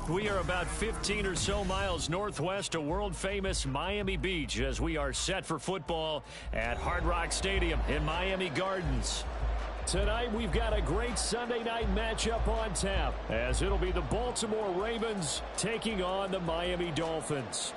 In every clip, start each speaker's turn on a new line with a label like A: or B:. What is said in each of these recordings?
A: We are about 15 or so miles northwest of world-famous Miami Beach as we are set for football at Hard Rock Stadium in Miami Gardens. Tonight, we've got a great Sunday night matchup on tap as it'll be the Baltimore Ravens taking on the Miami Dolphins.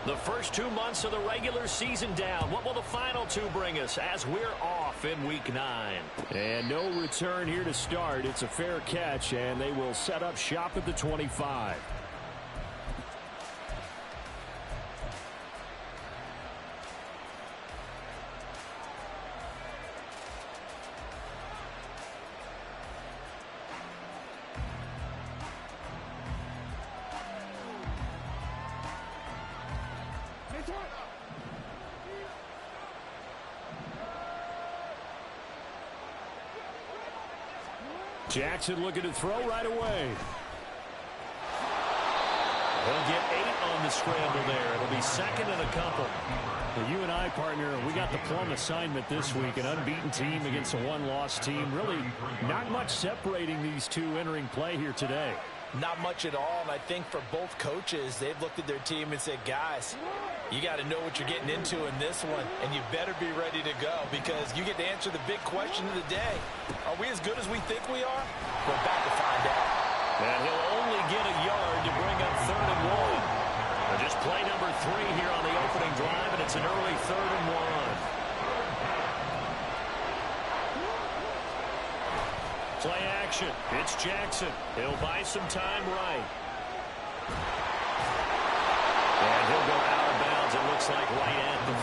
A: The first 2 months of the regular season down. What will the final two bring us as we're off in Week 9? And no return here to start. It's a fair catch, and they will set up shop at the 25. Jackson looking to throw right away. He'll get 8 on the scramble there. It'll be second and a couple. Well, you and I, partner, we got the plum assignment this week. An unbeaten team against a one-loss team. Really not much separating these two entering play here today.
B: Not much at all, and I think for both coaches, they've looked at their team and said, guys, you got to know what you're getting into in this one, and you better be ready to go because you get to answer the big question of the day. Are we as good as we think we are? We're about to find out.
A: And he'll only get a yard to bring up 3rd and 1. Just play number 3 here on the opening drive, and it's an early 3rd and 1. Play action. It's Jackson. He'll buy some time right. And he'll go out of bounds, it looks like, right at the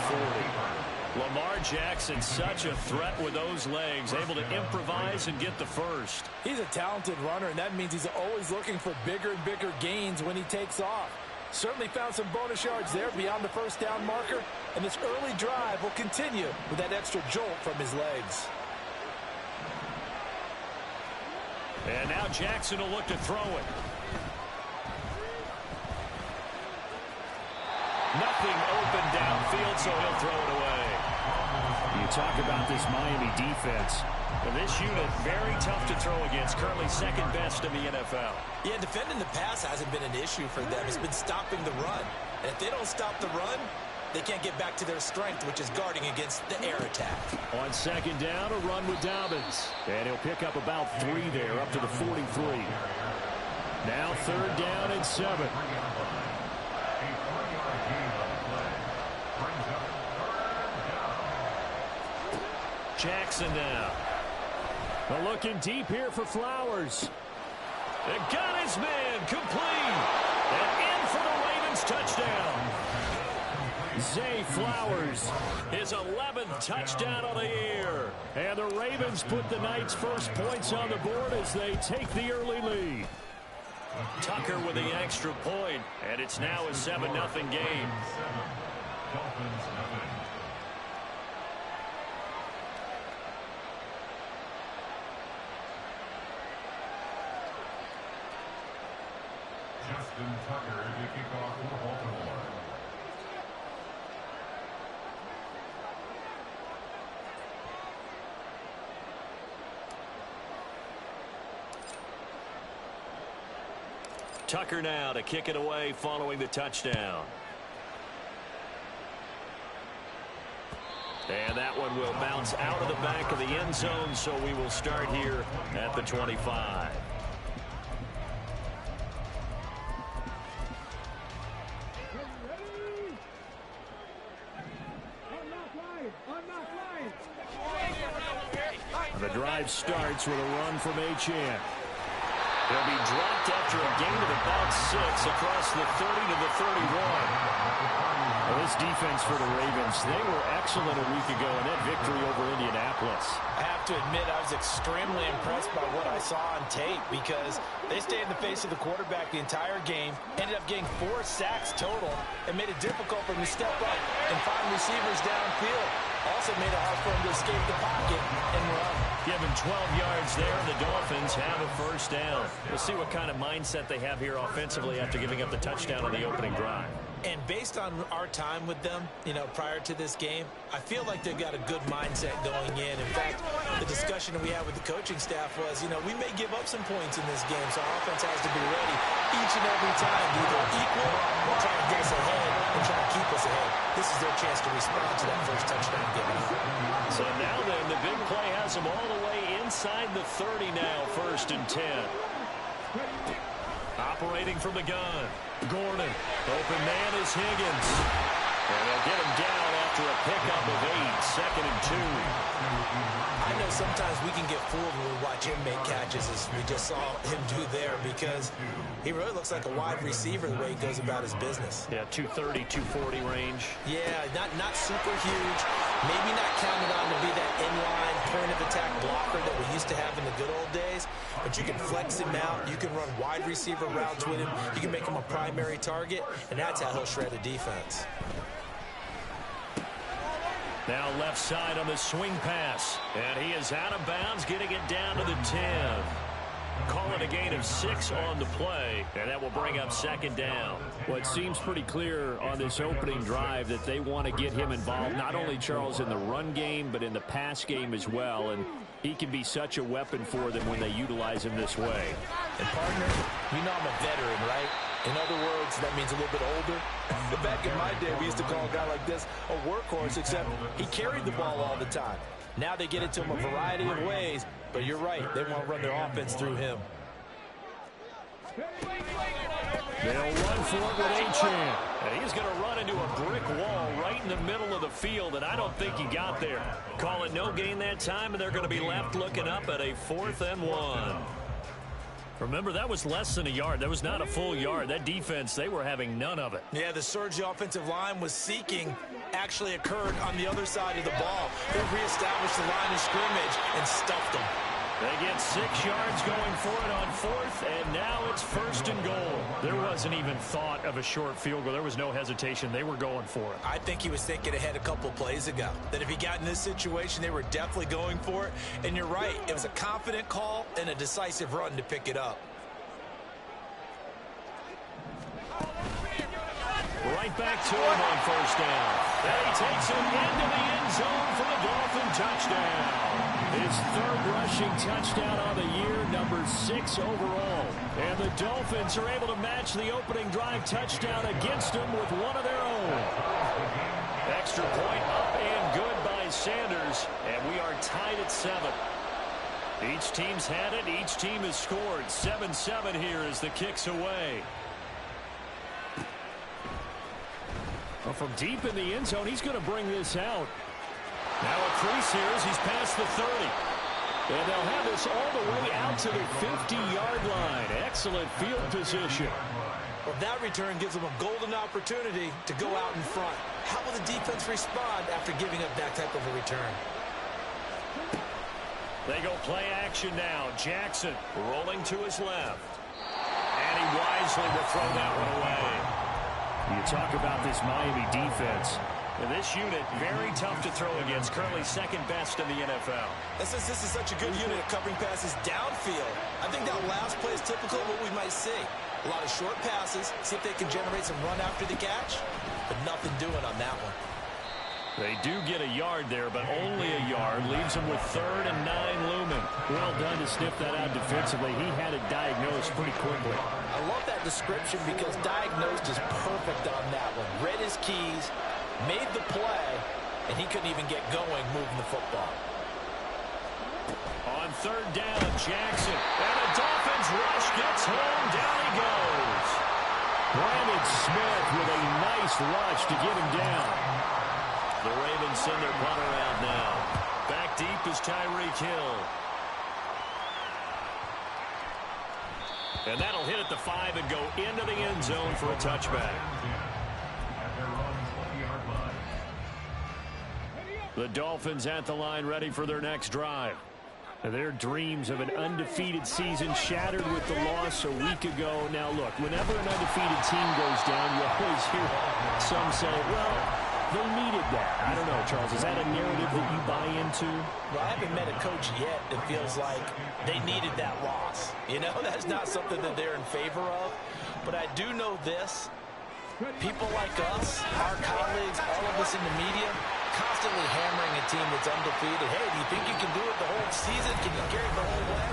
A: 40. Lamar Jackson, such a threat with those legs, able to improvise and get the first.
B: He's a talented runner, and that means he's always looking for bigger and bigger gains when he takes off. Certainly found some bonus yards there beyond the first down marker, and this early drive will continue with that extra jolt from his legs.
A: And now Jackson will look to throw it. Nothing open downfield, so he'll throw it away. You talk about this Miami defense. Well, this unit, very tough to throw against. Currently second best in the NFL.
B: Yeah, defending the pass hasn't been an issue for them. It's been stopping the run. And if they don't stop the run, they can't get back to their strength, which is guarding against the air attack.
A: On second down, a run with Dobbins. And he'll pick up about 3 there, up to the 43. Now 3rd down and 7. Jackson now. Well, looking deep here for Flowers. They got his man complete. And in for the Ravens touchdown. Zay Flowers, his 11th touchdown of the year. And the Ravens put the night's first points on the board as they take the early lead. Tucker with the extra point, and it's now a 7-0 game.
C: Justin Tucker to kick off for Baltimore.
A: Tucker now to kick it away following the touchdown. And that one will bounce out of the back of the end zone, so we will start here at the 25. The drive starts with a run from Achane. He'll be dropped after a gain of about 6 across the 30 to the 31. Well, this defense for the Ravens, they were excellent a week ago in that victory over Indianapolis.
B: I have to admit, I was extremely impressed by what I saw on tape because they stayed in the face of the quarterback the entire game, ended up getting 4 sacks total, and made it difficult for him to step up and find receivers downfield. Also made it hard for him to escape the pocket and run.
A: Given 12 yards there, the Dolphins have a first down. We'll see what kind of mindset they have here offensively after giving up the touchdown on the opening drive.
B: And based on our time with them, prior to this game, I feel like they've got a good mindset going in. In fact, the discussion that we had with the coaching staff was, we may give up some points in this game, so our offense has to be ready each and every time to either equal or try to get us ahead and try to keep us ahead. This is their chance to respond to that first touchdown given up.
A: So now then, the big play has them all the way inside the 30 now, 1st and 10. Operating from the gun, Gordon. Open man is Higgins. And they'll get him down after a pickup of 8, 2nd and 2.
B: I know sometimes we can get fooled when we watch him make catches, as we just saw him do there, because he really looks like a wide receiver the way he goes about his business.
A: Yeah, 230, 240 range.
B: Yeah, not super huge. Maybe not counted on to be that inline point-of-attack blocker that we used to have in the good old days, but you can flex him out. You can run wide receiver routes with him. You can make him a primary target, and that's how he'll shred a defense.
A: Now left side on the swing pass. And he is out of bounds, getting it down to the 10. Calling a gain of 6 on the play, and that will bring up 2nd down.
D: Well, it seems pretty clear on this opening drive that they want to get him involved, not only, Charles, in the run game, but in the pass game as well. And he can be such a weapon for them when they utilize him this way.
B: And, partner, I'm a veteran, right? In other words, that means a little bit older. Back in my day, we used to call a guy like this a workhorse, except he carried the ball all the time. Now they get it to him a variety of ways, but you're right. They want to run their offense through him.
A: They'll run for it with Achane. And he's going to run into a brick wall right in the middle of the field, and I don't think he got there. Call it no gain that time, and they're going to be left looking up at a 4th and 1. Remember, that was less than a yard. That was not a full yard. That defense, they were having none of it.
B: Yeah, the surge the offensive line was seeking actually occurred on the other side of the ball. They reestablished the line of scrimmage and stuffed them.
A: They get 6 yards going for it on 4th, and now it's 1st and goal. There wasn't even thought of a short field goal. There was no hesitation. They were going for it.
B: I think he was thinking ahead a couple plays ago, that if he got in this situation, they were definitely going for it. And you're right, it was a confident call and a decisive run to pick it up.
A: Right back to him on 1st down. And he takes it into the end zone for the Dolphin touchdown. His 3rd rushing touchdown on the year, number 6 overall. And the Dolphins are able to match the opening drive touchdown against them with one of their own. Extra point up and good by Sanders. And we are tied at 7. Each team's had it. Each team has scored. 7-7 here as the kick's away. Well, from deep in the end zone, he's going to bring this out. Now a crease here as he's past the 30. And they'll have this all the way out to the 50-yard line. Excellent field position.
B: Well, that return gives them a golden opportunity to go out in front. How will the defense respond after giving up that type of a return?
A: They go play action now. Jackson rolling to his left. And he wisely will throw that one away.
D: You talk about this Miami defense.
A: And this unit, very tough to throw against. Currently 2nd best in the NFL.
B: This is such a good unit of covering passes downfield. I think that last play is typical of what we might see. A lot of short passes. See if they can generate some run after the catch. But nothing doing on that one.
A: They do get a yard there, but only a yard. Leaves them with 3rd and 9 looming.
D: Well done to sniff that out defensively. He had it diagnosed pretty quickly.
B: I love that description because diagnosed is perfect on that one. Read his keys, made the play, and he couldn't even get going moving the football.
A: On 3rd down, Jackson. And the Dolphins rush gets home. Down he goes.
D: Brandon Smith with a nice rush to get him down.
A: The Ravens send their punter out now. Back deep is Tyreek Hill. And that'll hit at the 5 and go into the end zone for a touchback. The Dolphins at the line ready for their next drive. Their dreams of an undefeated season shattered with the loss a week ago. Now, look, whenever an undefeated team goes down, you always hear some say, well,
D: they needed that. I don't know, Charles. Is that a narrative that you buy into?
B: Well, I haven't met a coach yet that feels like they needed that loss. You know, that's not something that they're in favor of. But I do know this. People like us, our colleagues, all of us in the media, constantly hammering a team that's undefeated. Hey, do you think you can do it the whole season? Can you carry it the whole way?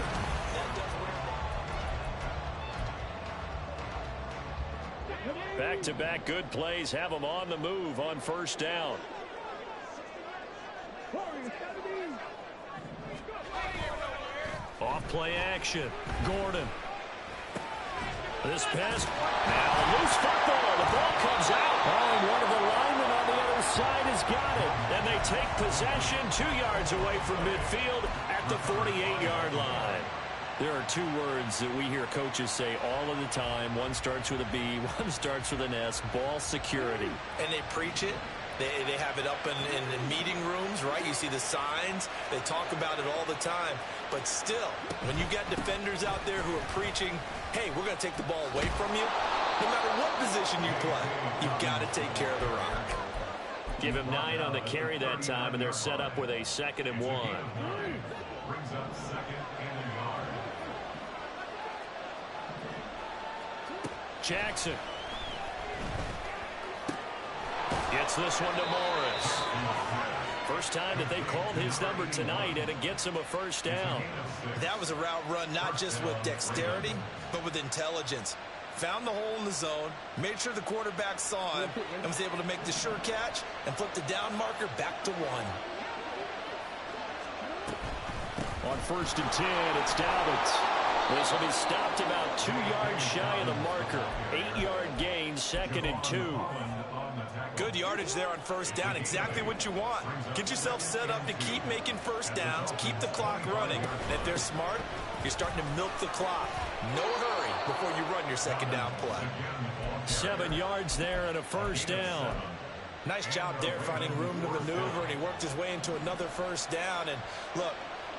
B: That does wear
A: Back-to-back good plays have them on the move on first down. Off play action. Gordon. This pass. Now loose football. The ball comes out. Oh, and one of the linemen on the other side has got it. And they take possession 2 yards away from midfield at the 48-yard line. There are two words that we hear coaches say all of the time. One starts with a B, one starts with an S. Ball security.
B: And they preach it. They have it up in meeting rooms, right? You see the signs. They talk about it all the time. But still, when you got defenders out there who are preaching, hey, we're going to take the ball away from you, no matter what position you play, you've got to take care of the rock.
A: Give him 9 on the carry that time, and they're set up with a 2nd and 1.
C: Brings up 2nd and a yard.
A: Jackson. Gets this one to Morris. First time that they called his number tonight, and it gets him a first down.
B: That was a route run not just with dexterity, but with intelligence. Found the hole in the zone, made sure the quarterback saw him, and was able to make the sure catch and flip the down marker back to 1.
A: On 1st and 10, it's Dobbins. This will be stopped about 2 yards shy of the marker. 8-yard gain, 2nd and 2.
B: Good yardage there on first down. Exactly what you want. Get yourself set up to keep making first downs, keep the clock running. And if they're smart, you're starting to milk the clock. No hurry before you run your 2nd down play.
A: 7 yards there and a first down.
B: Nice job there finding room to maneuver, and he worked his way into another first down. And look,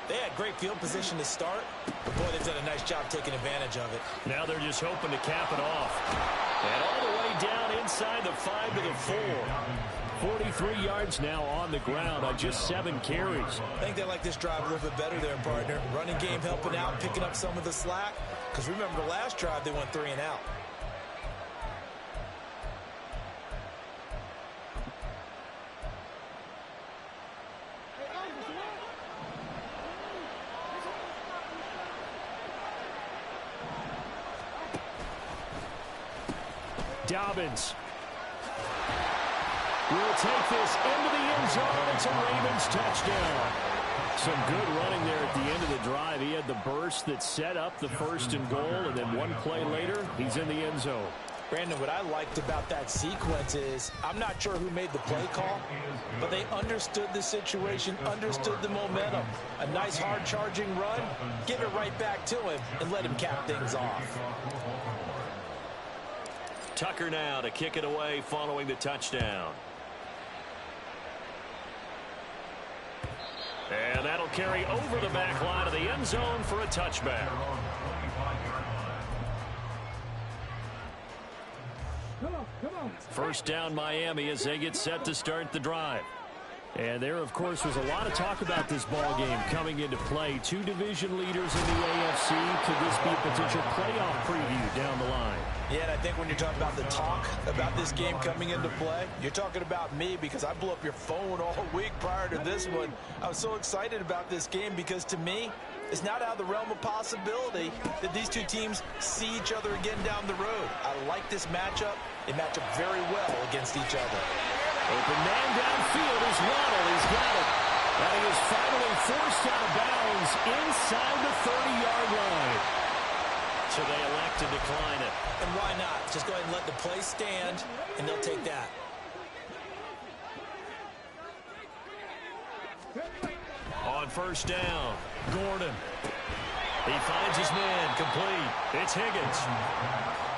B: they had great field position to start, but boy, they've done a nice job taking advantage of it.
A: Now they're just hoping to cap it off. And all the way down inside the 5 to the 4. 43 yards now on the ground on just 7 carries.
B: I think they like this drive a little bit better there, partner. Running game helping out, picking up some of the slack. Because remember the last drive, they went 3 and out.
A: Dobbins will take this into the end zone. It's a Ravens touchdown. Some good running there at the end of the drive. He had the burst that set up the 1st and goal, and then one play later, he's in the end zone.
B: Brandon, what I liked about that sequence is I'm not sure who made the play call, but they understood the situation, understood the momentum. A nice hard-charging run, give it right back to him, and let him cap things off.
A: Tucker now to kick it away following the touchdown. And that'll carry over the back line of the end zone for a touchback. First down Miami as they get set to start the drive. And there, of course, was a lot of talk about this ball game coming into play. 2 division leaders in the AFC. Could this be a potential playoff preview down the line?
B: Yeah, and I think when you're talking about the talk about this game coming into play, you're talking about me because I blew up your phone all week prior to this one. I was so excited about this game because to me, it's not out of the realm of possibility that these two teams see each other again down the road. I like this matchup. They match up very well against each other.
A: Open man downfield is Waddle. He's got it. And he is finally forced out of bounds inside the 30-yard line. So they elect to decline it.
B: And why not? Just go ahead and let the play stand, and they'll take that.
A: On first down, Gordon. He finds his man, complete. It's Higgins.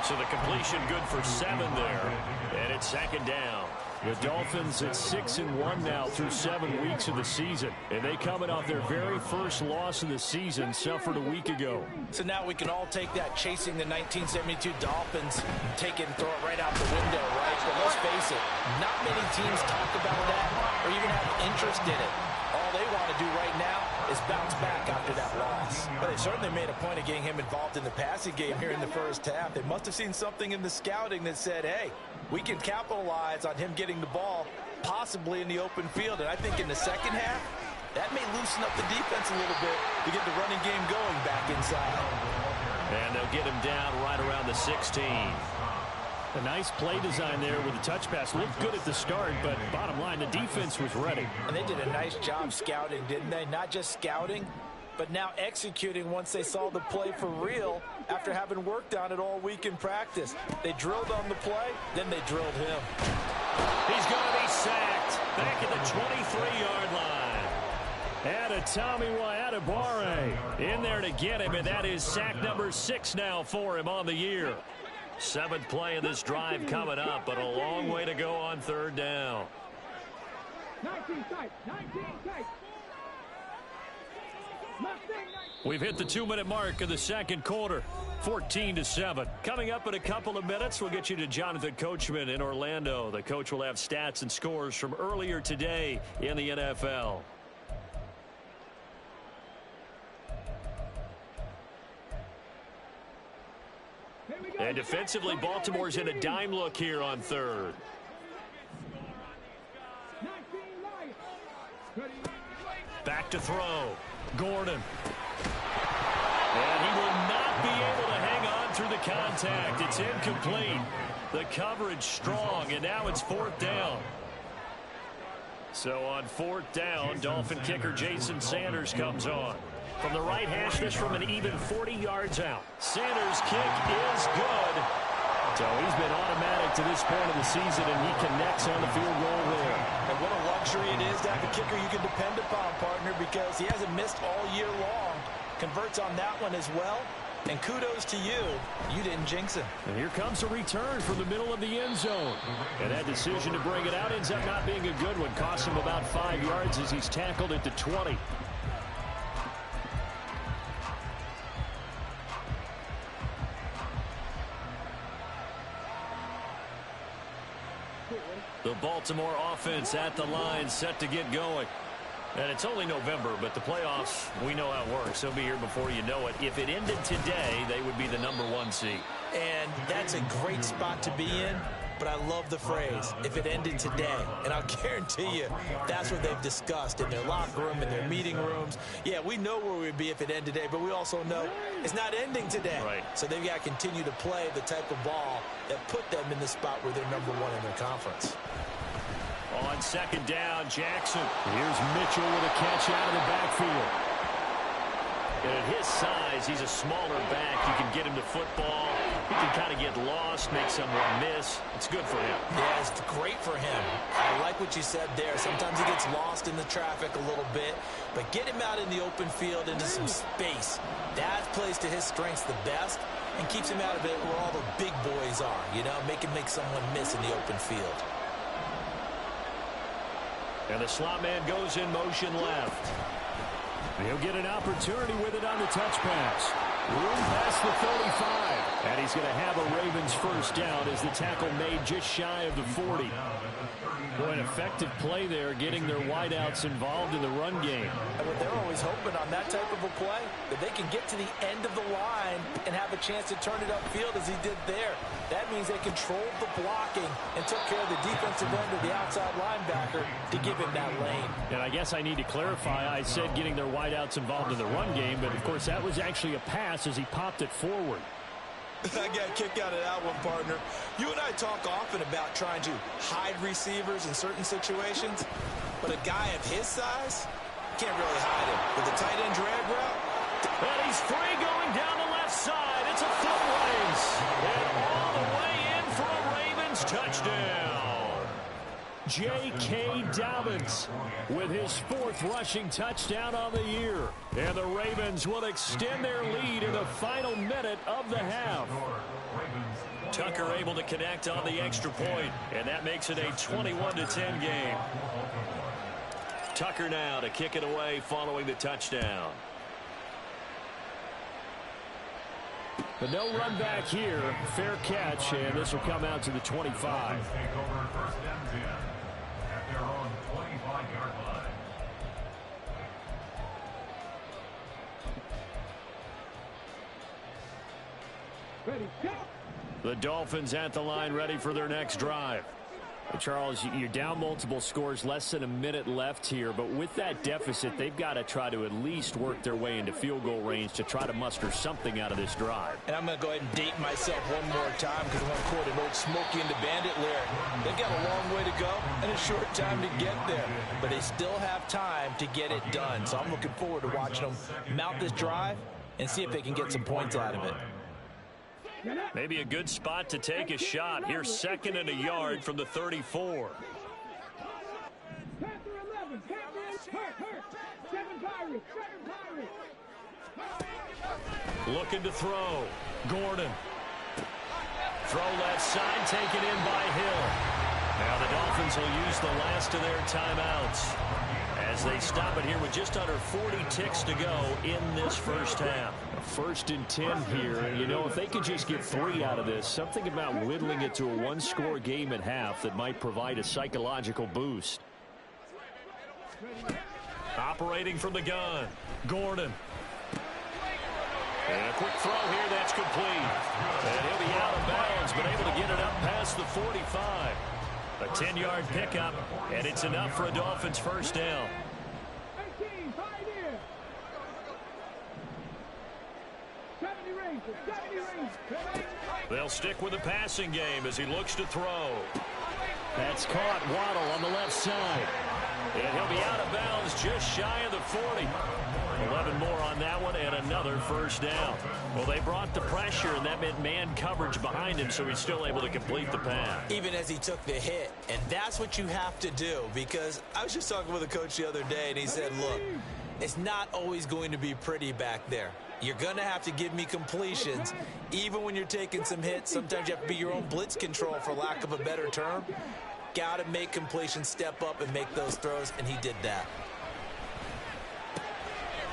A: So the completion good for 7 there. And it's 2nd down.
D: The Dolphins at 6-1 now through 7 weeks of the season. And they coming off their very first loss of the season, suffered a week ago.
B: So now we can all take that chasing the 1972 Dolphins, take it and throw it right out the window, right? But let's face it, not many teams talk about that or even have interest in it. All they want to do right now is bounce back after that loss. But they certainly made a point of getting him involved in the passing game here in the first half. They must have seen something in the scouting that said, hey, we can capitalize on him getting the ball possibly in the open field. And I think in the second half, that may loosen up the defense a little bit to get the running game going back inside.
D: And they'll get him down right around the 16. A nice play design there with the touch pass. Looked good at the start, but bottom line, the defense was ready.
B: And they did a nice job scouting, didn't they? Not just scouting, but now executing once they saw the play for real after having worked on it all week in practice. They drilled on the play, then they drilled him.
D: He's going to be sacked back at the 23-yard line. And Tommy Adebawore in there to get him, and that is sack number 6 now for him on the year. 7th play of this drive coming up, but a long way to go on 3rd down.
E: 19 tight.
D: We've hit the 2-minute mark of the second quarter, 14-7. Coming up in a couple of minutes, we'll get you to Jonathan Coachman in Orlando. The coach will have stats and scores from earlier today in the NFL. And defensively, Baltimore's in a dime look here on 3rd. Back to throw. Gordon. And he will not be able to hang on through the contact. It's incomplete. The coverage strong, and now it's 4th down. So on 4th down, Dolphin kicker Jason Sanders comes on. From the right hash, this from an even 40 yards out. Sanders' kick is good. So he's been automatic to this point of the season, and he connects on the field goal there.
B: And what a luxury it is to have a kicker you can depend upon, partner, because he hasn't missed all year long. Converts on that one as well. And kudos to you. You didn't jinx him.
D: And here comes a return from the middle of the end zone. And that decision to bring it out ends up not being a good one. Costs him about 5 yards as he's tackled at the 20. The Baltimore offense at the line, set to get going. And it's only November, but the playoffs, we know how it works. They'll be here before you know it. If it ended today, they would be the #1 seed.
B: And that's a great spot to be in, but I love the phrase, if it ended today. And I'll guarantee you, that's what they've discussed in their locker room, in their meeting rooms. Yeah, we know where we'd be if it ended today, but we also know it's not ending today.
D: Right.
B: So they've got to continue to play the type of ball that put them in the spot where they're #1 in their conference.
D: On 2nd down, Jackson. Here's Mitchell with a catch out of the backfield. And at his size, he's a smaller back. You can get him to football. He can kind of get lost, make someone miss. It's good for him.
B: Yeah, it's great for him. I like what you said there. Sometimes he gets lost in the traffic a little bit, but get him out in the open field into some space. That plays to his strengths the best and keeps him out of it where all the big boys are, you know, make someone miss in the open field.
D: And the slot man goes in motion left. He'll get an opportunity with it on the touch pass. Room past the 35. And he's going to have a Ravens first down as the tackle made just shy of the 40. Boy, an effective play there, getting their wideouts involved in the run game.
B: And what they're always hoping on that type of a play, that they can get to the end of the line and have a chance to turn it upfield as he did there. That means they controlled the blocking and took care of the defensive end of the outside linebacker to give him that lane.
D: And I guess I need to clarify, I said getting their wideouts involved in the run game, but of course that was actually a pass as he popped it forward.
B: I got a kick out of that one, partner. You and I talk often about trying to hide receivers in certain situations, but a guy of his size can't really hide him. With the tight end drag route.
D: And he's free going down the left side. It's a foot race. And all the way in for a Ravens touchdown. J.K. Dobbins with his 4th rushing touchdown on the year. And the Ravens will extend their lead in the final minute of the half.
A: Tucker able to connect on the extra point, and that makes it a 21-10 game. Tucker now to kick it away following the touchdown.
D: But no run back here. Fair catch, and this will come out to the 25.
C: Take over first and 10 at their own 25-yard line.
E: Ready, go.
D: The Dolphins at the line, ready for their next drive. Charles, you're down multiple scores, less than a minute left here, but with that deficit, they've got to try to at least work their way into field goal range to try to muster something out of this drive.
B: And I'm going to go ahead and date myself one more time because I'm going to quote an old Smokey and the Bandit lyric. They've got a long way to go and a short time to get there, but they still have time to get it done. So I'm looking forward to watching them mount this drive and see if they can get some points out of it.
A: Maybe a good spot to take a shot. Here's 2nd and a yard from the 34.
E: Panther 11, Panther hurt. 7 Pirates, 7 Pirates.
A: Looking to throw. Gordon. Throw left side, taken in by Hill. Now the Dolphins will use the last of their timeouts as they stop it here with just under 40 ticks to go in this first half.
D: 1st and 10 here, and you know, if they could just get 3 out of this, something about whittling it to a one-score game at half that might provide a psychological boost.
A: Operating from the gun, Gordon. And a quick throw here, that's complete. And he'll be out of bounds, but able to get it up past the 45. A 10-yard pickup, and it's enough for a Dolphins first down.
E: 18, Pioneer. 70 Rangers, 70 Rangers.
A: They'll stick with the passing game as he looks to throw.
D: That's caught. Waddle on the left side.
A: And he'll be out of bounds just shy of the 40. 11 more on that one and another first down. Well, they brought the pressure, and that meant man coverage behind him, so he's still able to complete the pass.
B: Even as he took the hit. And that's what you have to do, because I was just talking with a coach the other day, and he said, look, it's not always going to be pretty back there. You're going to have to give me completions. Even when you're taking some hits, sometimes you have to be your own blitz control, for lack of a better term. Got to make completions, step up, and make those throws, and he did that.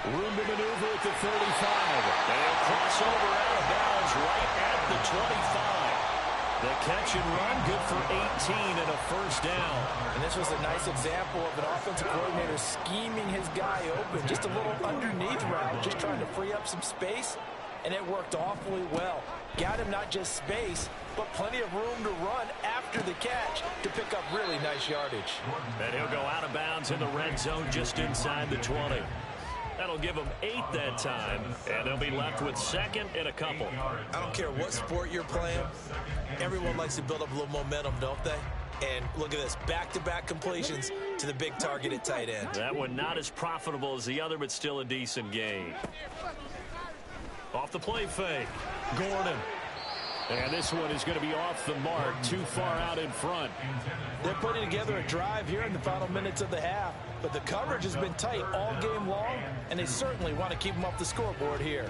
D: Room to maneuver at the 35.
A: They'll cross over out of bounds right at the 25. The catch and run, good for 18 and a first down.
B: And this was a nice example of an offensive coordinator scheming his guy open. Just a little underneath route, just trying to free up some space, and it worked awfully well. Got him not just space, but plenty of room to run after the catch to pick up really nice yardage.
A: And he'll go out of bounds in the red zone just inside the 20. That'll give them 8 that time, and they'll be left with 2nd and a couple.
B: I don't care what sport you're playing. Everyone likes to build up a little momentum, don't they? And look at this, back-to-back completions to the big target at tight end.
A: That one not as profitable as the other, but still a decent gain. Off the play fake, Gordon.
D: And this one is going to be off the mark, too far out in front.
B: They're putting together a drive here in the final minutes of the half, but the coverage has been tight all game long, and they certainly want to keep them off the scoreboard here.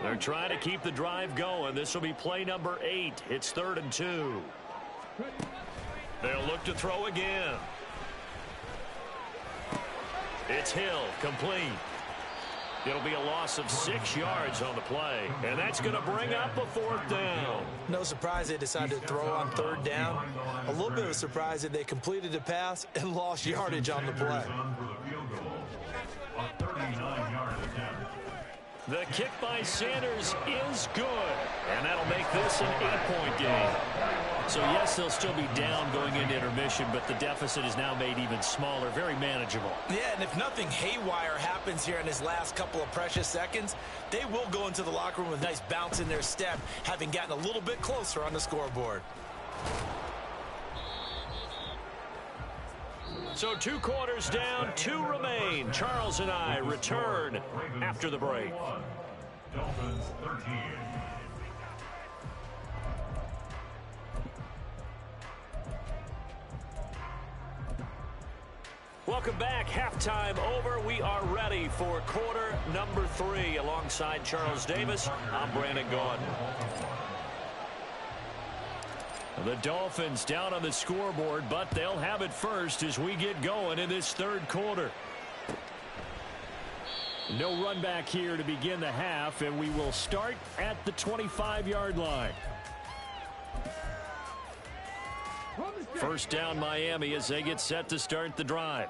A: They're trying to keep the drive going. This will be play number 8. It's 3rd and 2. They'll look to throw again. It's Hill, complete. It'll be a loss of 6 yards on the play, and that's going to bring up a 4th down.
B: No surprise they decided to throw on 3rd down. A little bit of a surprise that they completed the pass and lost yardage on the play.
A: The kick by Sanders is good, and that'll make this an 8-point game.
D: So, yes, they'll still be down going into intermission, but the deficit is now made even smaller, very manageable.
B: Yeah, and if nothing haywire happens here in his last couple of precious seconds, they will go into the locker room with a nice bounce in their step, having gotten a little bit closer on the scoreboard.
A: So 2 quarters down, 2 remain. Charles and I return after the break.
C: Dolphins 13.
A: Welcome back. Halftime over. We are ready for quarter number 3. Alongside Charles Davis, I'm Brandon Gaudin. The Dolphins down on the scoreboard, but they'll have it first as we get going in this third quarter. No run back here to begin the half, and we will start at the 25-yard line. First down Miami as they get set to start the drive.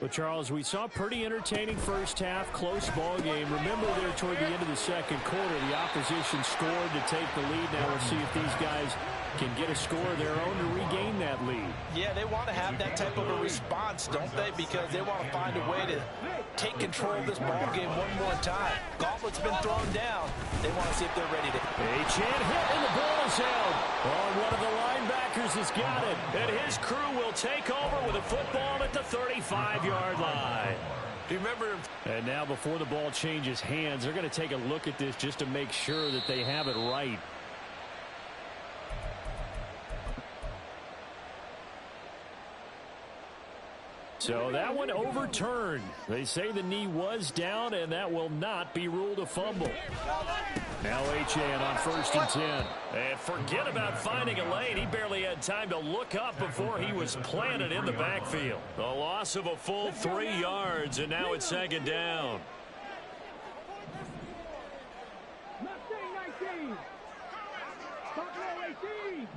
A: Well, Charles, we saw a pretty entertaining first half, close ball game. Remember there toward the end of the second quarter, the opposition scored to take the lead. Now we'll see if these guys can get a score of their own to regain that lead.
B: Yeah, they want to have that type of a response, don't they? Because they want to find a way to take control of this ball game one more time. Gauntlet's been thrown down. They want to see if they're ready to.
A: Achane hit, and the ball is held. Oh, one of the linebackers has got it. And his crew will take over with a football at the 35-yard line.
B: Do you remember?
A: And now before the ball changes hands, they're going to take a look at this just to make sure that they have it right. So that one overturned. They say the knee was down, and that will not be ruled a fumble. Now Achane on 1st and 10. And forget about finding a lane. He barely had time to look up before he was planted in the backfield. The loss of a full 3 yards, and now it's 2nd down.
E: Mustang 19. Buffalo 18.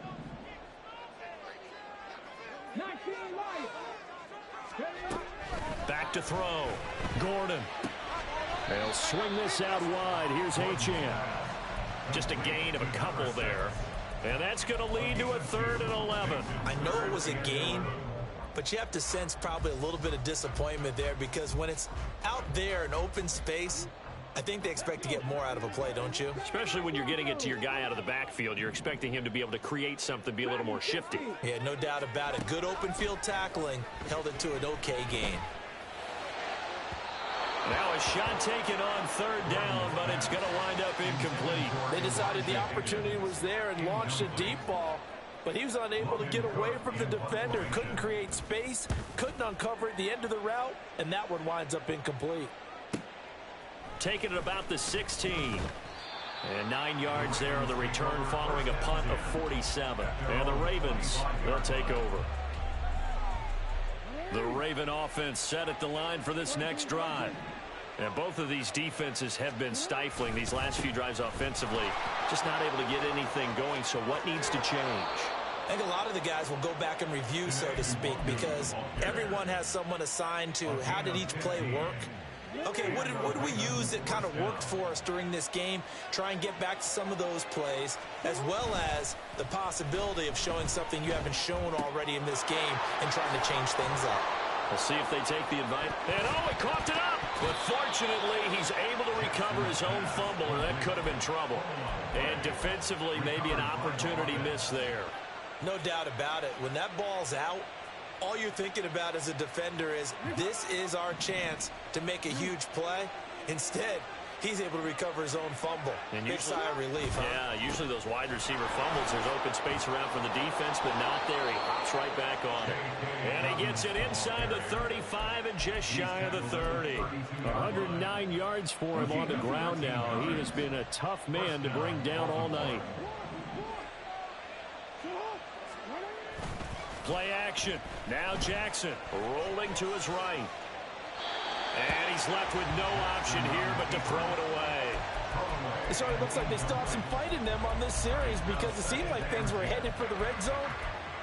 E: 19 Lions.
A: Back to throw. Gordon. They'll swing this out wide. Here's Achane. Just a gain of a couple there. And that's going to lead to a 3rd and 11.
B: I know it was a gain, but you have to sense probably a little bit of disappointment there because when it's out there in open space, I think they expect to get more out of a play, don't you?
A: Especially when you're getting it to your guy out of the backfield. You're expecting him to be able to create something, be a little more shifty.
B: Yeah, no doubt about it. Good open field tackling held it to an okay gain.
A: Now a shot taken on 3rd down, but it's going to wind up incomplete.
B: They decided the opportunity was there and launched a deep ball, but he was unable to get away from the defender. Couldn't create space, couldn't uncover at the end of the route, and that one winds up incomplete.
A: Taking it about the 16. And 9 yards there on the return following a punt of 47. And the Ravens, they'll take over. The Raven offense set at the line for this next drive. And both of these defenses have been stifling these last few drives offensively. Just not able to get anything going, so what needs to change?
B: I think a lot of the guys will go back and review, so to speak, because everyone has someone assigned to how did each play work. Okay, what did we use that kind of worked for us during this game? Try and get back to some of those plays, as well as the possibility of showing something you haven't shown already in this game and trying to change things up.
A: We'll see if they take the advice. And oh, he coughed it up! But fortunately, he's able to recover his own fumble, or that could have been trouble. And defensively, maybe an opportunity missed there.
B: No doubt about it. When that ball's out, all you're thinking about as a defender is, this is our chance to make a huge play. Instead, he's able to recover his own fumble. And big sigh of relief, huh?
A: Yeah, usually those wide receiver fumbles, there's open space around for the defense, but not there. He hops right back on it. And he gets it inside the 35 and just shy of the 30. 109 yards for him on the ground now. He has been a tough man to bring down all night. Play action. Now Jackson rolling to his right. And he's left with no option here but to throw it away.
B: It certainly looks like they still have some fight in them on this series because it seemed like things were headed for the red zone.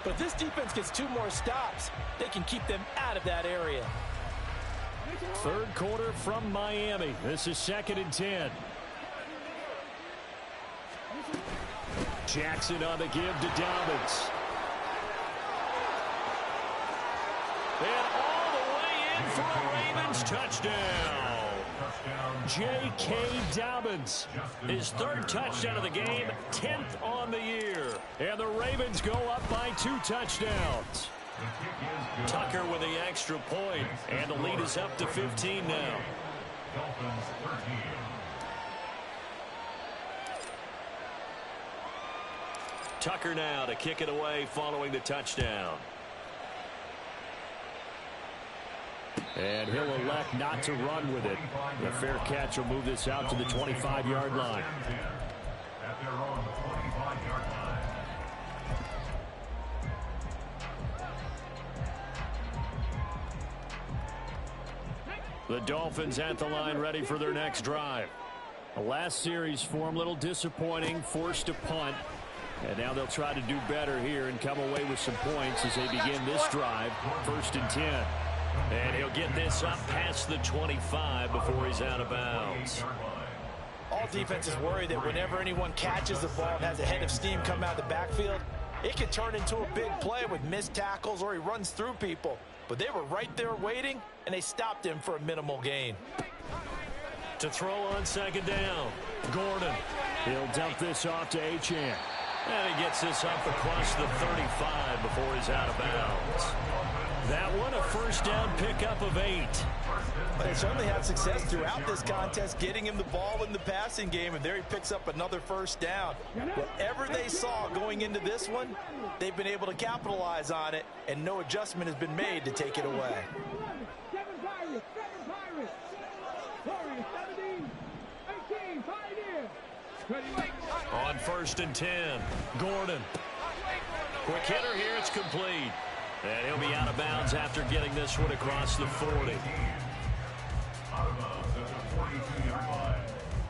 B: But if this defense gets 2 more stops, they can keep them out of that area.
A: Third quarter from Miami. This is 2nd and 10. Jackson on the give to Dobbins. And all the way in for a Ravens touchdown. J.K. Dobbins, his 3rd touchdown of the game, 10th on the year. And the Ravens go up by 2 touchdowns. Tucker with the extra point, and the lead is up to 15 now. Tucker now to kick it away following the touchdown.
D: And he'll elect not to run with it. The fair catch will move this out to the 25-yard line.
C: At their own 25-yard line.
D: The Dolphins at the line, ready for their next drive. The last series for them, a little disappointing, forced to punt. And now they'll try to do better here and come away with some points as they begin this drive. 1st and 10. And he'll get this up past the 25 before he's out of bounds.
B: All defenses worry that whenever anyone catches the ball and has a head of steam come out of the backfield, it can turn into a big play with missed tackles or he runs through people. But they were right there waiting, and they stopped him for a minimal gain.
D: To throw on 2nd down, Gordon. He'll dump this off to Achane. And he gets this up across the 35 before he's out of bounds. That one, a 1st down pickup of 8.
B: They certainly had success throughout this contest, getting him the ball in the passing game, and there he picks up another 1st down. Whatever they saw going into this one, they've been able to capitalize on it, and no adjustment has been made to take it away.
E: 7 Pirates, 7 Pirates. Warriors, 17, 18, Pioneer.
D: On 1st and 10, Gordon. Quick hitter here, it's complete. And he'll be out of bounds after getting this one across the 40.
C: Out of bounds at the 42-yard line.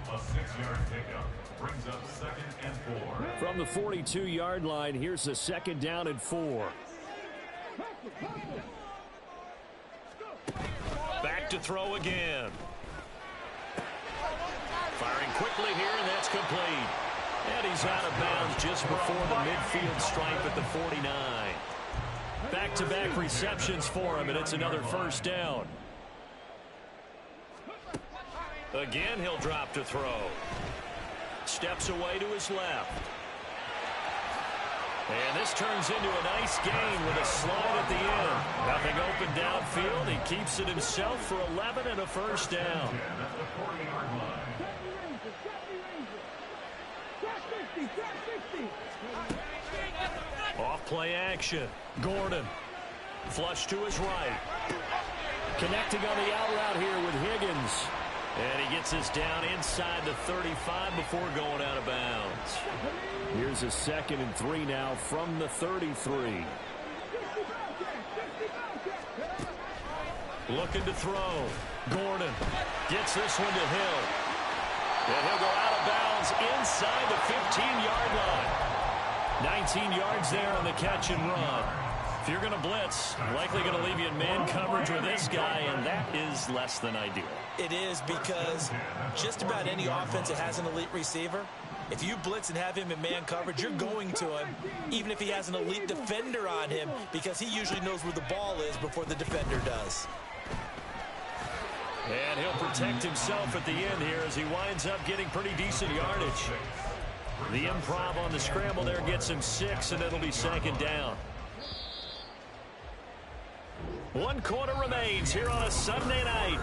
C: A 6-yard pickup brings up 2nd and 4.
D: From the 42-yard line, here's the 2nd down and 4. Back to throw again. Firing quickly here, and that's complete. And he's out of bounds just before the midfield stripe at the 49. Back-to-back receptions for him, and it's another 1st down. Again, he'll drop to throw. Steps away to his left. And this turns into a nice gain with a slide at the end. Nothing open downfield. He keeps it himself for 11 and a 1st down. Off play action. Gordon. Flush to his right. Connecting on the out route here with Higgins. And he gets this down inside the 35 before going out of bounds. Here's a 2nd and 3 now from the 33. Looking to throw. Gordon gets this one to Hill. And he'll go out of bounds inside the 15-yard line. 19 yards there on the catch and run. If you're going to blitz, likely going to leave you in man coverage with this guy, and that is less than ideal.
B: It is, because just about any offense that has an elite receiver, if you blitz and have him in man coverage, you're going to him, even if he has an elite defender on him, because he usually knows where the ball is before the defender does.
D: And he'll protect himself at the end here as he winds up getting pretty decent yardage. The improv on the scramble there gets him 6, and it'll be 2nd down. 1 quarter remains here on a Sunday night.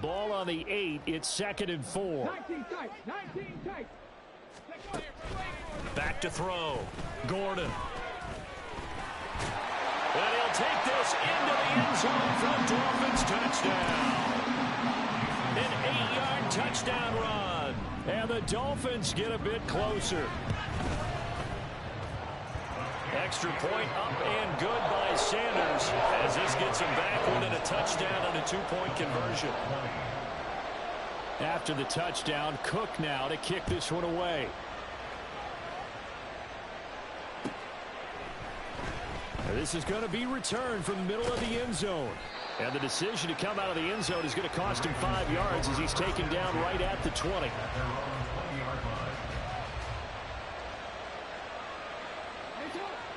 D: Ball on the 8. It's 2nd and 4.
E: 19 tight.
D: Back to throw. Gordon. And he'll take this into the end zone for the Dolphins touchdown. An 8-yard touchdown run. And the Dolphins get a bit closer. Extra point up and good by Sanders as this gets him back within a touchdown and a 2-point conversion. After the touchdown, Cook now to kick this one away. This is going to be returned from the middle of the end zone. And the decision to come out of the end zone is going to cost him 5 yards as he's taken down right at the 20.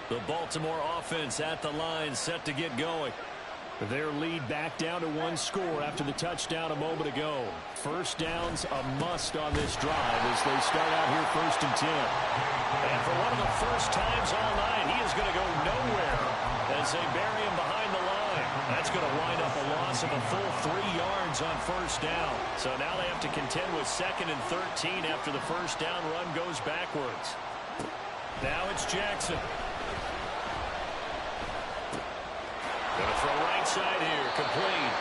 D: The Baltimore offense at the line, set to get going. Their lead back down to 1 score after the touchdown a moment ago. 1st down's a must on this drive as they start out here 1st and 10. And for one of the first times all night, he is going to go nowhere as they bury him behind the line. That's going to wind up a loss of a full 3 yards on 1st down. So now they have to contend with 2nd and 13 after the 1st down run goes backwards. Now it's Jackson.
A: Gonna throw right side here, complete.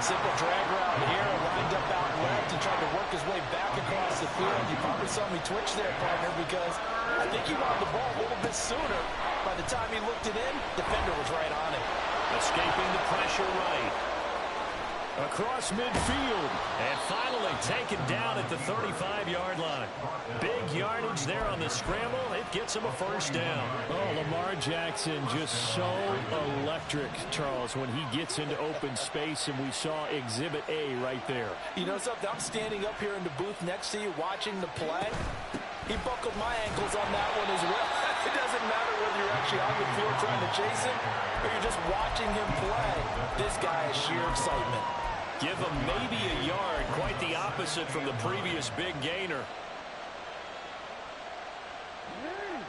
B: Simple drag route here, lined up out left and tried to work his way back across the field. You probably saw me twitch there, partner, because I think he wanted the ball a little bit sooner. By the time he looked it in, defender was right on it.
A: Escaping the pressure right. Across midfield. And finally taken down at the 35-yard line. Big yardage there on the scramble. It gets him a first down.
D: Oh, Lamar Jackson just so electric, Charles, when he gets into open space, and we saw Exhibit A right there.
B: You know something? I'm standing up here in the booth next to you watching the play. He buckled my ankles on that one as well. It doesn't matter whether you're actually on the field trying to chase him or you're just watching him play. This guy is sheer excitement.
A: Give him maybe a yard. Quite the opposite from the previous big gainer.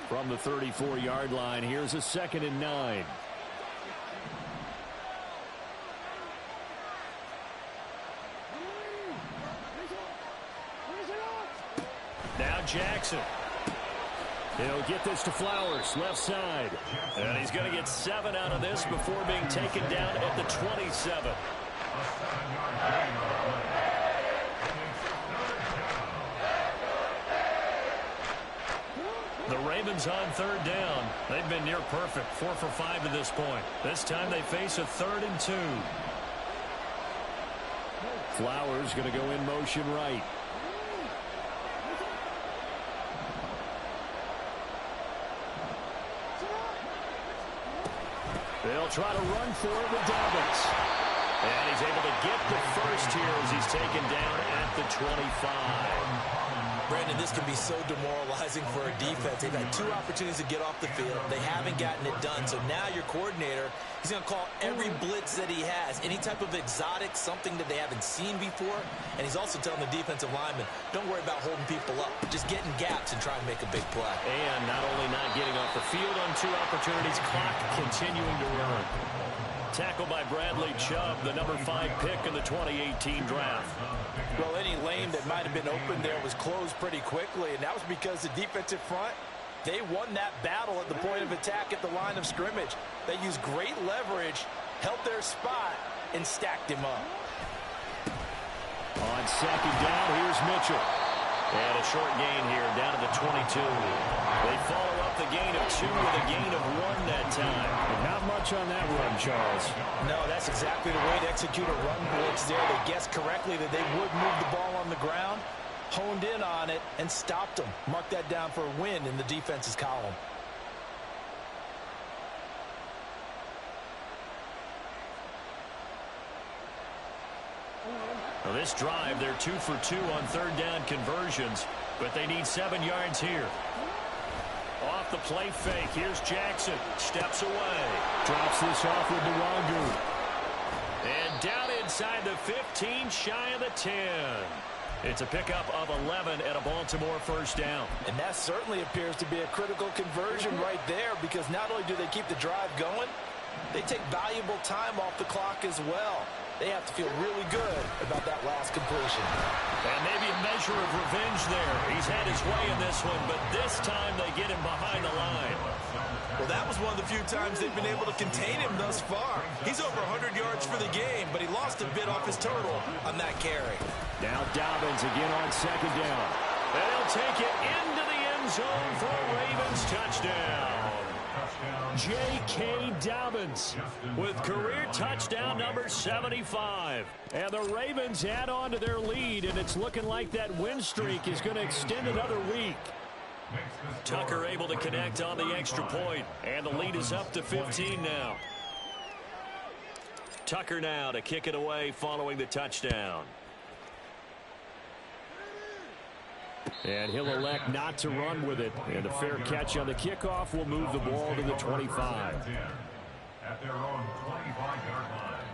D: From the 34-yard line, here's a 2nd and 9.
A: Now Jackson.
D: He'll get this to Flowers, left side.
A: And he's going to get 7 out of this before being taken down at the 27. The Ravens on 3rd down. They've been near perfect, 4 for 5 to this point. This time they face a 3rd and 2.
D: Flowers going to go in motion right.
A: They'll try to run for it with Dobbins. And he's able to get the first here as he's taken down at the 25.
B: Brandon, this can be so demoralizing for a defense. They've had 2 opportunities to get off the field. They haven't gotten it done. So now your coordinator, he's going to call every blitz that he has, any type of exotic, something that they haven't seen before. And he's also telling the defensive lineman, don't worry about holding people up. Just get in gaps and try and make a big play.
A: And not only not getting off the field on 2 opportunities, clock continuing to run. Tackled by Bradley Chubb, the number 5 pick in the 2018 draft.
B: Well, any lane that might have been open there was closed pretty quickly, and that was because the defensive front, they won that battle at the point of attack at the line of scrimmage. They used great leverage, held their spot, and stacked him up.
D: On 2nd down, here's Mitchell.
A: And a short gain here, down to the 22. They follow up the gain of 2 with a gain of 1 that time.
D: And not much on that run, Charles.
B: No, that's exactly the way to execute a run blitz there. They guessed correctly that they would move the ball on the ground, honed in on it, and stopped them. Mark that down for a win in the defense's column.
A: Well, this drive, they're 2 for 2 on 3rd down conversions, but they need 7 yards here. Off the play fake, here's Jackson. Steps away.
D: Drops this off with Nwangu.
A: And down inside the 15, shy of the 10. It's a pickup of 11 at a Baltimore first down.
B: And that certainly appears to be a critical conversion right there, because not only do they keep the drive going, they take valuable time off the clock as well. They have to feel really good about that last completion.
A: And maybe a measure of revenge there. He's had his way in this one, but this time they get him behind the line.
B: Well, that was one of the few times they've been able to contain him thus far. He's over 100 yards for the game, but he lost a bit off his total on that carry.
D: Now Dobbins again on 2nd down.
A: And he'll take it into the end zone for a Ravens touchdown. J.K. Dobbins with career touchdown number 75.
D: And the Ravens add on to their lead, and it's looking like that win streak is going to extend another week.
A: Tucker able to connect on the extra point, and the lead is up to 15 now. Tucker now to kick it away following the touchdown.
D: And he'll elect not to run with it. And a fair catch on the kickoff will move the ball to the 25.
C: At their own 25-yard line.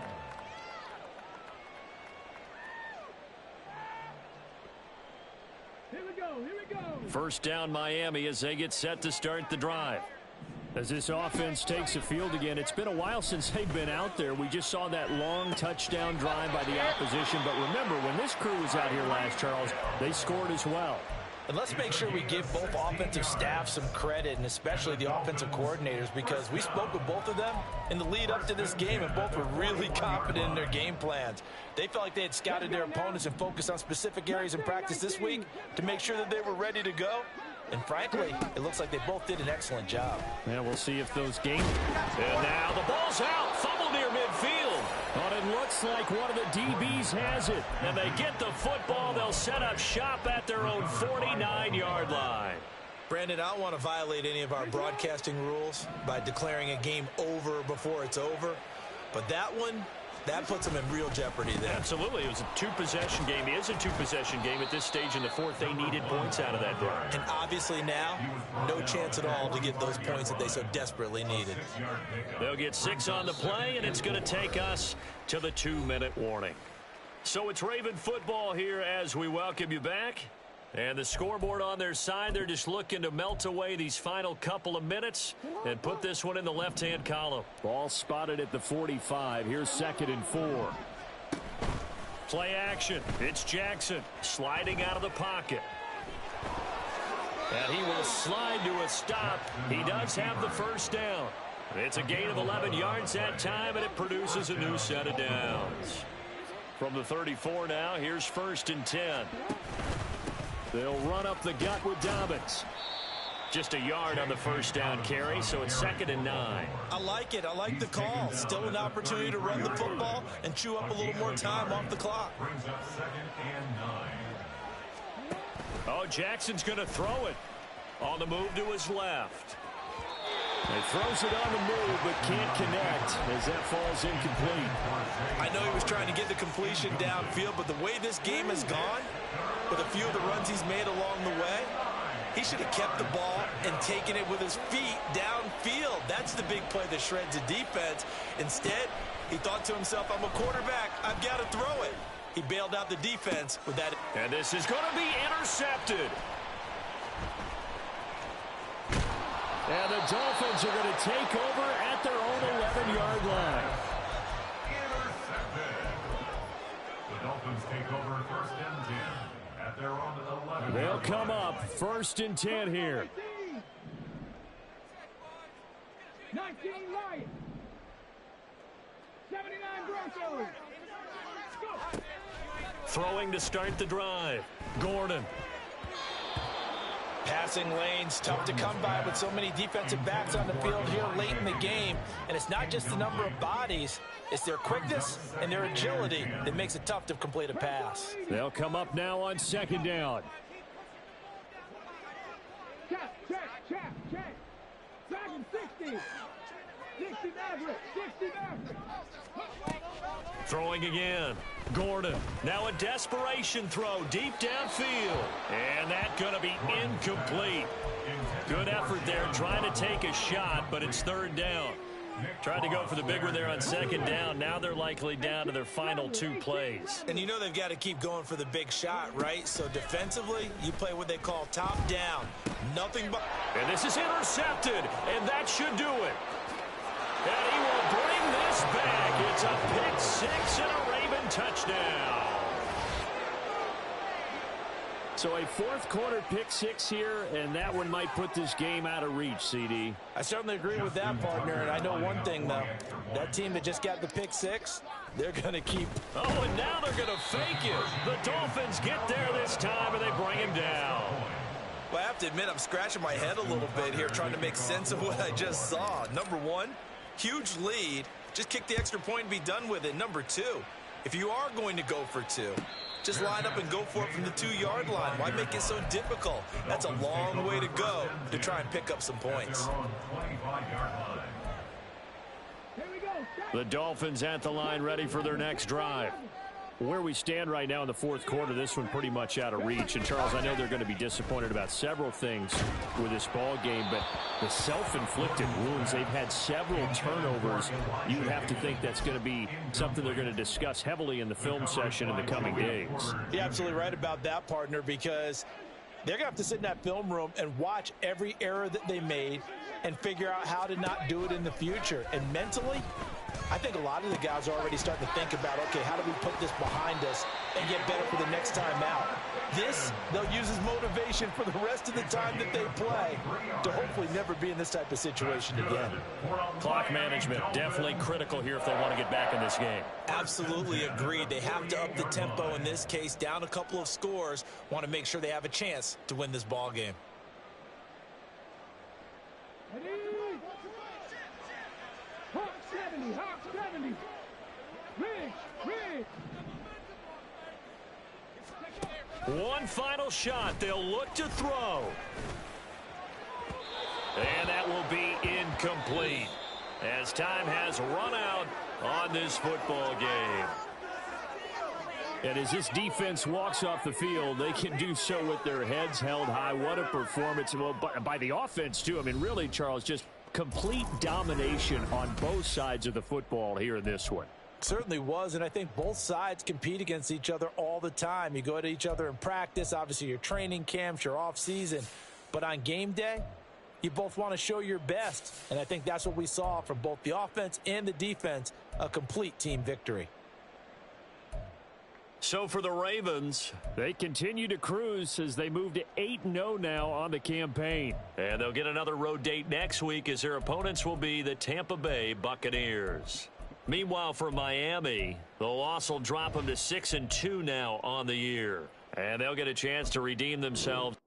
E: Here we go, here we go.
A: First down Miami as they get set to start the drive.
D: As this offense takes the field again, it's been a while since they've been out there. We just saw that long touchdown drive by the opposition. But remember, when this crew was out here last, Charles, they scored as well.
B: And let's make sure we give both offensive staff some credit, and especially the offensive coordinators, because we spoke with both of them in the lead up to this game, and both were really confident in their game plans. They felt like they had scouted their opponents and focused on specific areas in practice this week to make sure that they were ready to go. And frankly, it looks like they both did an excellent job.
D: Yeah, we'll see if those games... And now the ball's out. Fumble near midfield. But it looks like one of the DBs has it. And they get the football. They'll set up shop at their own 49-yard line.
B: Brandon, I don't want to violate any of our broadcasting rules by declaring a game over before it's over. But that one, that puts them in real jeopardy there.
D: Absolutely. It was a two-possession game. It is a two-possession game at this stage in the fourth. They needed points out of that drive.
B: And obviously now, no chance at all to get those points that they so desperately needed.
D: They'll get 6 on the play, and it's going to take us to the 2-minute warning. So it's Raven football here as we welcome you back. And the scoreboard on their side, they're just looking to melt away these final couple of minutes and put this one in the left-hand column. Ball spotted at the 45. Here's 2nd and 4. Play action. It's Jackson sliding out of the pocket. And he will slide to a stop. He does have the first down. It's a gain of 11 yards that time, and it produces a new set of downs. From the 34 now, here's 1st and 10. They'll run up the gut with Dobbins. Just a yard on the first down carry, so it's 2nd and 9.
B: I like it. I like the call. Still an opportunity to run the football and chew up a little more time off the clock.
C: Brings up 2nd and 9.
D: Oh, Jackson's going to throw it. On the move to his left. He throws it on the move, but can't connect as that falls incomplete.
B: I know he was trying to get the completion downfield, but the way this game has gone, with a few of the runs he's made along the way, he should have kept the ball and taken it with his feet downfield. That's the big play that shreds the defense. Instead, he thought to himself, I'm a quarterback. I've got to throw it. He bailed out the defense with that.
D: And this is going to be intercepted. And the Dolphins are going to take over at their own 11-yard line.
C: Intercepted. The Dolphins take over 1st and 10 at their own 11.
D: They'll come up 1st and 10 here.
E: 19 Lions. 79 Broncos. Go.
D: Throwing to start the drive. Gordon.
B: Passing lanes, tough to come by with so many defensive backs on the field here late in the game. And it's not just the number of bodies, it's their quickness and their agility that makes it tough to complete a pass.
D: They'll come up now on 2nd down.
E: Check. Dragon 60. 60 Maverick. 60 Maverick.
D: Throwing again. Gordon. Now a desperation throw deep downfield. And that's going to be incomplete. Good effort there trying to take a shot, but it's 3rd down. Tried to go for the big one there on 2nd down. Now they're likely down to their final 2 plays.
B: And you know they've got to keep going for the big shot, right? So defensively, you play what they call top down. Nothing but...
D: And this is intercepted, and that should do it. And he will bring this back. It's a pick 6 and a Raven touchdown. So a 4th quarter pick 6 here, and that one might put this game out of reach, CD.
B: I certainly agree with that, partner. And I know one thing, though. That team that just got the pick 6, they're going to keep...
D: Oh, and now they're going to fake it. The Dolphins get there this time, and they bring him down.
B: Well, I have to admit, I'm scratching my head a little bit here trying to make sense of what I just saw. Number 1, huge lead. Just kick the extra point and be done with it. Number 2, if you are going to go for 2, just line up and go for it from the 2-yard line. Why make it so difficult? That's a long way to go to try and pick up some points.
E: Here we go.
D: The Dolphins at the line ready for their next drive. Where we stand right now in the 4th quarter, this one pretty much out of reach. And, Charles, I know they're going to be disappointed about several things with this ball game, but the self-inflicted wounds, they've had several turnovers. You would have to think that's going to be something they're going to discuss heavily in the film session in the coming days.
B: You're absolutely right about that, partner, because they're going to have to sit in that film room and watch every error that they made and figure out how to not do it in the future. And mentally, I think a lot of the guys are already starting to think about, okay, how do we put this behind us and get better for the next time out? This, they'll use as motivation for the rest of the time that they play to hopefully never be in this type of situation again.
A: Clock management, definitely critical here if they want to get back in this game.
B: Absolutely agreed. They have to up the tempo in this case, down a couple of scores, want to make sure they have a chance to win this ball game.
E: Hawk 70, Hawk 70. Ridge.
A: One final shot. They'll look to throw. And that will be incomplete as time has run out on this football game.
D: And as this defense walks off the field, they can do so with their heads held high. What a performance. Well, by the offense, too. I mean, really, Charles, just complete domination on both sides of the football here in this one.
B: Certainly was, and I think both sides compete against each other all the time. You go at each other in practice, obviously your training camps, your off season, but on game day, you both want to show your best, and I think that's what we saw from both the offense and the defense, a complete team victory.
A: So for the Ravens,
D: they continue to cruise as they move to 8-0 now on the campaign.
A: And they'll get another road date next week as their opponents will be the Tampa Bay Buccaneers. Meanwhile, for Miami, the loss will drop them to 6-2 now on the year. And they'll get a chance to redeem themselves.